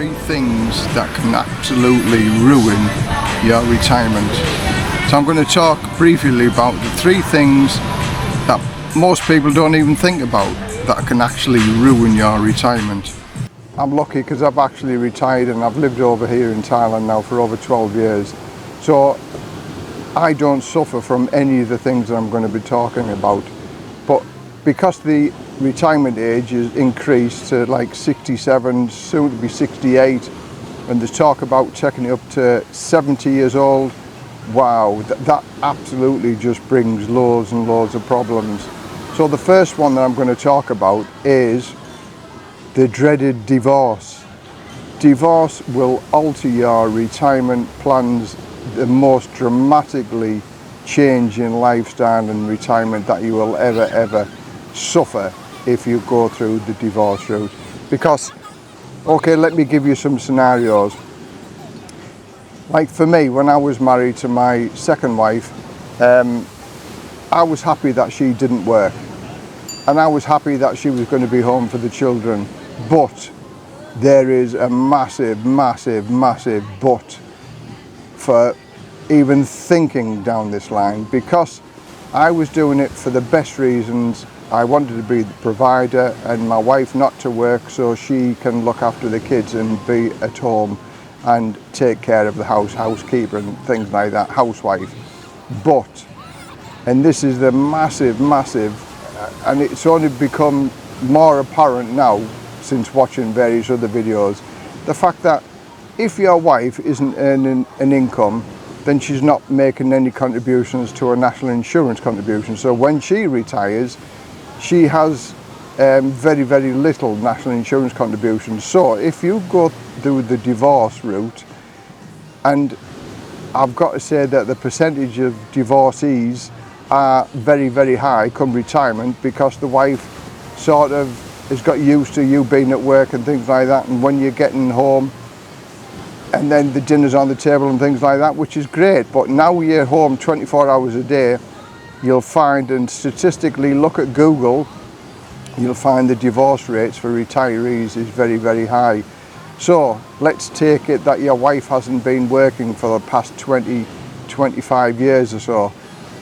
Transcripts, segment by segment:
3 things that can absolutely ruin your retirement. So I'm going to talk briefly about the 3 things that most people don't even think about that can actually ruin your retirement. I'm lucky because I've actually retired and I've lived over here in Thailand now for over 12 years. So I don't suffer from any of the things that I'm going to be talking about. But because the retirement age is increased to like 67, soon to be 68, and there's talk about taking it up to 70 years old, wow, that absolutely just brings loads and loads of problems. So the first one that I'm going to talk about is the dreaded divorce. Divorce will alter your retirement plans, the most dramatically changing lifestyle and retirement that you will ever suffer if you go through the divorce route. Because, okay, let me give you some scenarios. Like for me, when I was married to my second wife, I was happy that she didn't work, and I was happy that she was going to be home for the children. But there is a massive but for even thinking down this line, because I was doing it for the best reasons. I wanted to be the provider and my wife not to work so she can look after the kids and be at home and take care of the house, housekeeper and things like that, housewife. But, and this is the massive, and it's only become more apparent now since watching various other videos, the fact that if your wife isn't earning an income, then she's not making any contributions to her national insurance contribution. So when she retires, she has very little national insurance contributions. So if you go through the divorce route, and I've got to say that the percentage of divorcees are very high come retirement, because the wife sort of has got used to you being at work and things like that, and when you're getting home and then the dinner's on the table and things like that, which is great. But now you're home 24 hours a day, you'll find, and statistically look at Google, you'll find the divorce rates for retirees is very high. So let's take it that your wife hasn't been working for the past 20-25 years or so.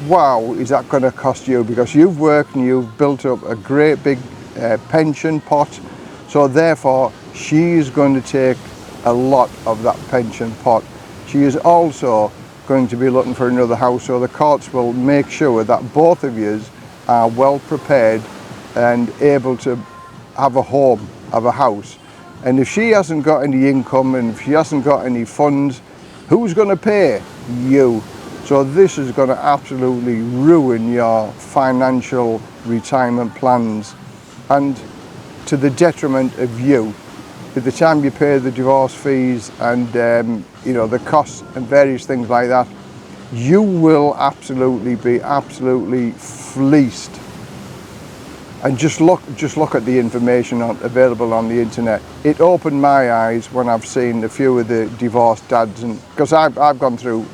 Wow, is that going to cost you? Because you've worked and you've built up a great big pension pot, so therefore she is going to take a lot of that pension pot. She is also going to be looking for another house, so the courts will make sure that both of you are well prepared and able to have a home, have a house. And if she hasn't got any income and if she hasn't got any funds, who's going to pay? You. So this is going to absolutely ruin your financial retirement plans, and to the detriment of you. By the time you pay the divorce fees and the costs and various things like that, you will absolutely fleeced. And just look at the information available on the internet. It opened my eyes when I've seen a few of the divorced dads, and because I've gone through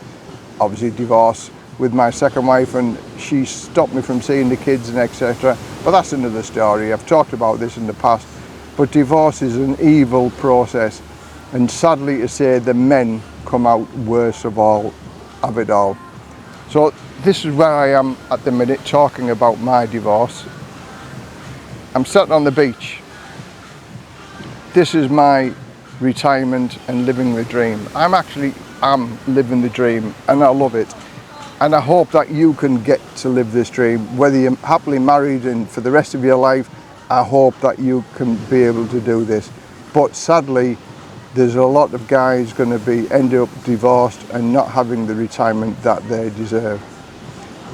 obviously divorce with my second wife, and she stopped me from seeing the kids and etc. But that's another story. I've talked about this in the past. But divorce is an evil process, and sadly to say, the men come out worst of it all. So this is where I am at the minute, talking about my divorce. I'm sitting on the beach. This is my retirement and living the dream. I'm living the dream, and I love it. And I hope that you can get to live this dream, whether you're happily married and for the rest of your life. I hope that you can be able to do this. But sadly, there's a lot of guys going to end up divorced and not having the retirement that they deserve.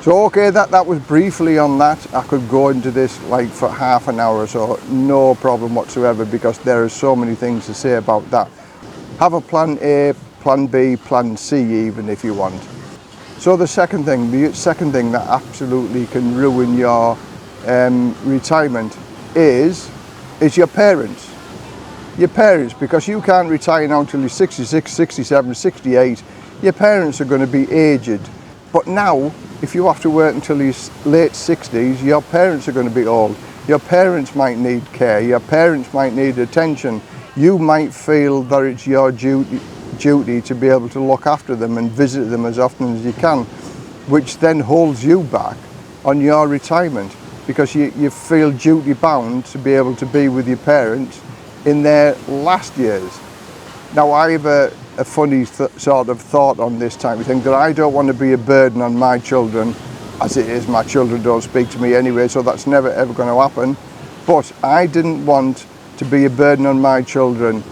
So okay, that was briefly on that. I could go into this like for half an hour or so, no problem whatsoever, because there are so many things to say about that. Have a plan A, plan B, plan C even if you want. So the second thing that absolutely can ruin your retirement is your parents. Your parents, because you can't retire now until you're 66, 67, 68. Your parents are going to be aged. But now, if you have to work until your late 60s, your parents are going to be old. Your parents might need care. Your parents might need attention. you might feel that it's your duty to be able to look after them and visit them as often as you can, which then holds you back on your retirement, because you feel duty bound to be able to be with your parents in their last years. Now, I have a funny sort of thought on this type of thing, that I don't want to be a burden on my children. As it is, my children don't speak to me anyway, so that's never ever going to happen. But I didn't want to be a burden on my children,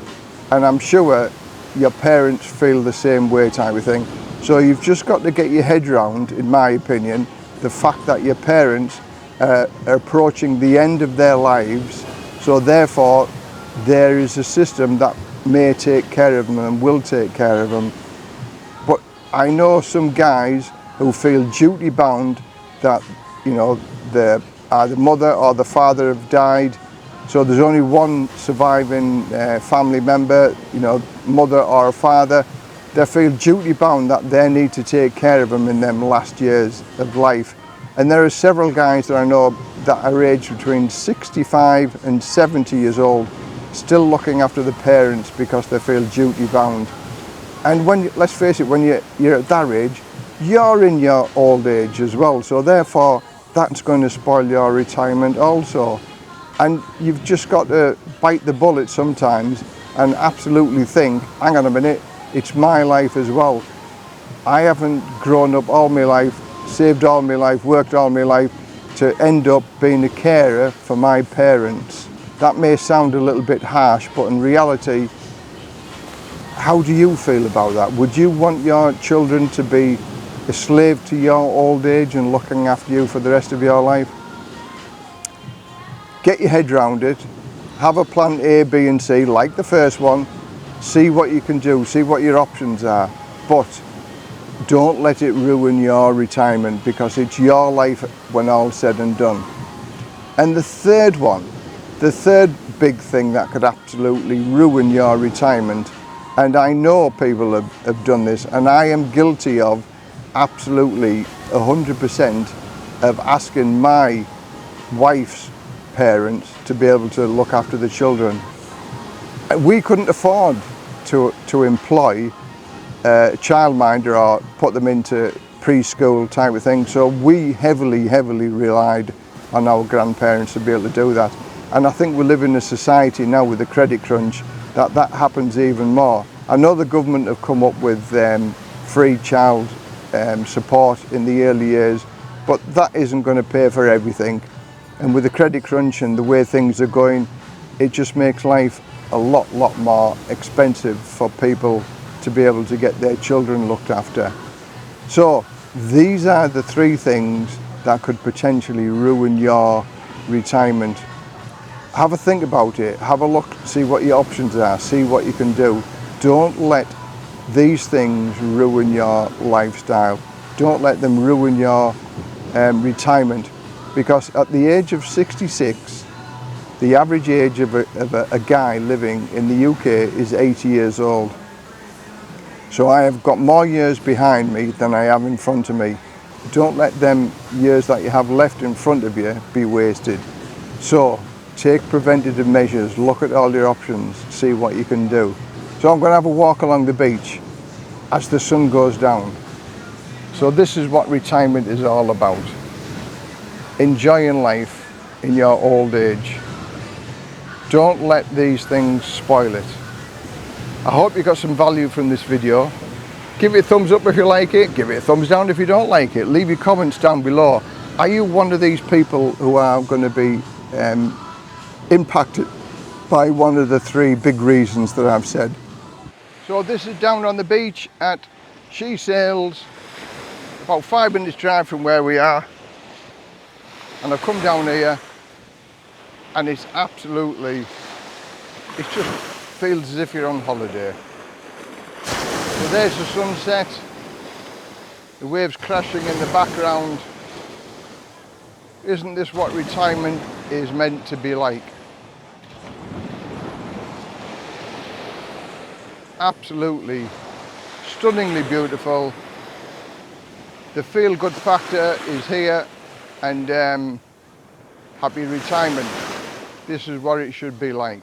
and I'm sure your parents feel the same way type of thing. So you've just got to get your head round, in my opinion, the fact that your parents are approaching the end of their lives, so therefore there is a system that may take care of them and will take care of them. But I know some guys who feel duty bound that, you know, the mother or the father have died, so there's only one surviving family member, you know, mother or a father. They feel duty bound that they need to take care of them in them last years of life. And there are several guys that I know that are aged between 65 and 70 years old, still looking after the parents because they feel duty bound. And when, let's face it, when you're at that age, you're in your old age as well, so therefore that's going to spoil your retirement also. And you've just got to bite the bullet sometimes and absolutely think, hang on a minute, it's my life as well. I haven't grown up all my life, saved all my life, worked all my life to end up being a carer for my parents. That may sound a little bit harsh, but in reality, how do you feel about that? Would you want your children to be a slave to your old age and looking after you for the rest of your life? Get your head round it, have a plan A, B and C, like the first one, see what you can do, see what your options are, but don't let it ruin your retirement, because it's your life when all's said and done. And the third one, the third big thing that could absolutely ruin your retirement, and I know people have done this, and I am guilty of absolutely 100% of asking my wife's parents to be able to look after the children. We couldn't afford to employ a childminder or put them into preschool type of thing, so we heavily relied on our grandparents to be able to do that. And I think we live in a society now with the credit crunch that happens even more. I know the government have come up with free child support in the early years, but that isn't going to pay for everything. And with the credit crunch and the way things are going, it just makes life a lot more expensive for people to be able to get their children looked after. So these are the three things that could potentially ruin your retirement. Have a think about it, have a look, see what your options are, see what you can do. Don't let these things ruin your lifestyle. Don't let them ruin your retirement, because at the age of 66, the average age of a guy living in the UK is 80 years old. So I have got more years behind me than I have in front of me. Don't let them years that you have left in front of you be wasted. So take preventative measures, look at all your options, see what you can do. So I'm going to have a walk along the beach as the sun goes down. So this is what retirement is all about. Enjoying life in your old age. Don't let these things spoil it. I hope you got some value from this video. Give it a thumbs up if you like it, give it a thumbs down if you don't like it. Leave your comments down below. Are you one of these people who are going to be impacted by one of the three big reasons that I've said? So this is down on the beach at She Sails, about 5 minutes drive from where we are. And I've come down here and it's absolutely, it just feels as if you're on holiday. So there's the sunset, the waves crashing in the background. Isn't this what retirement is meant to be like? Absolutely stunningly beautiful. The feel-good factor is here, and happy retirement. This is what it should be like.